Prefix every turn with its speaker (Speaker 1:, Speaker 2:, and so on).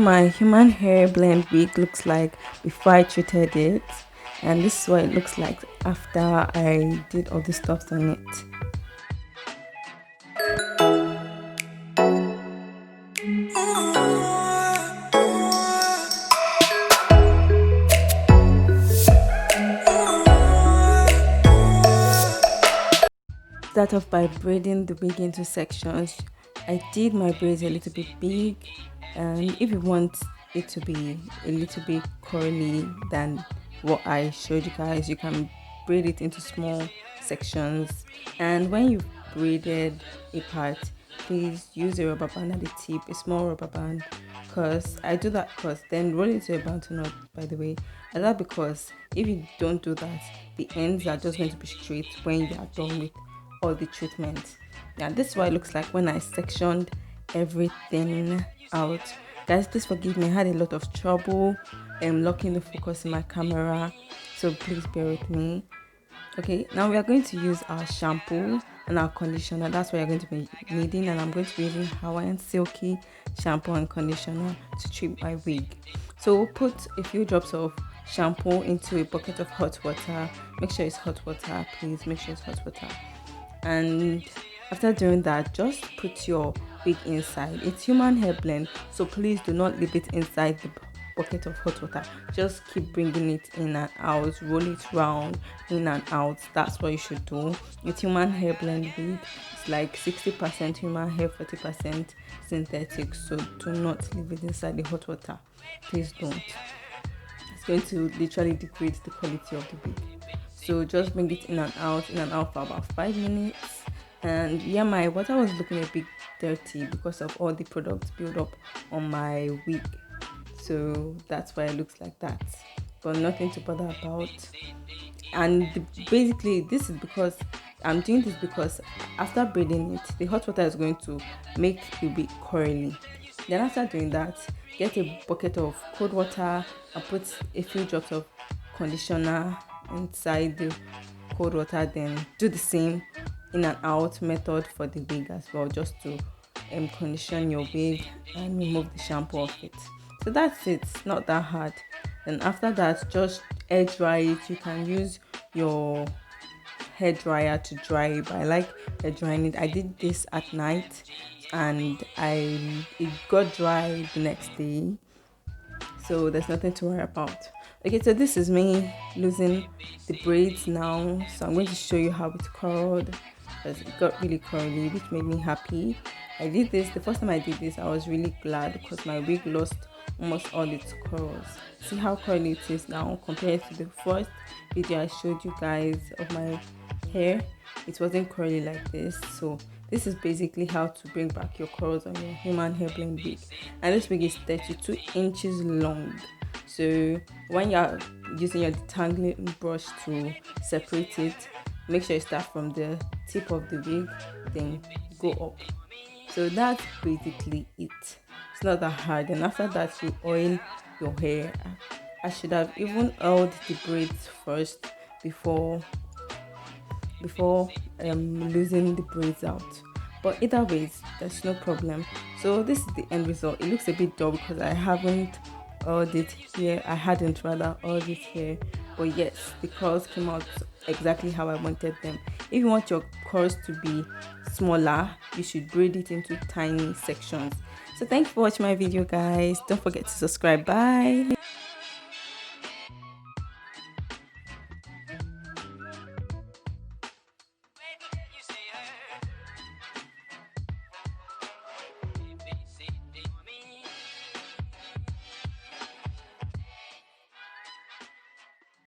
Speaker 1: My human hair blend wig looks like before I treated it, and this is what it looks like after I did all the stuff on it. Start off by braiding the wig into sections. I did my braids a little bit big, and if you want it to be a little bit curly than what I showed you guys, you can braid it into small sections. And when you've braided a part, please use a rubber band at the tip, a small rubber band, because I do that because then roll it to a bounty knot, by the way. And that because if you don't do that, the ends are just going to be straight when you are done with all the treatment. Yeah, this is what it looks like when I sectioned everything out. Guys, please forgive me, I had a lot of trouble locking the focus in my camera, so please bear with me. Okay, now we are going to use our shampoo and our conditioner. That's what you're going to be needing, and I'm going to be using Hawaiian Silky shampoo and conditioner to treat my wig. So we'll put a few drops of shampoo into a bucket of hot water. Make sure it's hot water, please make sure it's hot water. And after doing that, just put your wig inside. It's human hair blend, so please do not leave it inside the bucket of hot water. Just keep bringing it in and out, roll it round, in and out. That's what you should do. It's human hair blend wig. It's like 60% human hair, 40% synthetic, so do not leave it inside the hot water. Please don't. It's going to literally degrade the quality of the wig. So just bring it in and out for about 5 minutes. And yeah, my water was looking a bit dirty because of all the products built up on my wig, so that's why it looks like that, but nothing to bother about. And basically this is because I'm doing this because after braiding it, the hot water is going to make the wig curly. Then after doing that, get a bucket of cold water and put a few drops of conditioner inside the cold water. Then do the same in and out method for the wig as well, just to condition your wig and remove the shampoo off it. So that's it, it's not that hard. And after that, just air dry it. You can use your hair dryer to dry it, but I like air drying it. I did this at night and it got dry the next day, so there's nothing to worry about. Okay, so this is me losing the braids now, so I'm going to show you how it curled, because it got really curly, which made me happy. I did this the first time I did this, I was really glad because my wig lost almost all its curls. See how curly it is now compared to the first video I showed you guys of my hair. It wasn't curly like this. So this is basically how to bring back your curls on your human hair blend wig. And this wig is 32 inches long. So when you're using your detangling brush to separate it, make sure you start from the tip of the wig, then go up. So that's basically it. It's not that hard. And after that, you oil your hair. I should have even oiled the braids first before losing the braids out, but either ways there's no problem. So this is the end result. It looks a bit dull because I haven't oiled it here. I hadn't rather oiled it here, but yes, the curls came out exactly how I wanted them. If you want your curls to be smaller, you should braid it into tiny sections. So thank you for watching my video, guys. Don't forget to subscribe. Bye.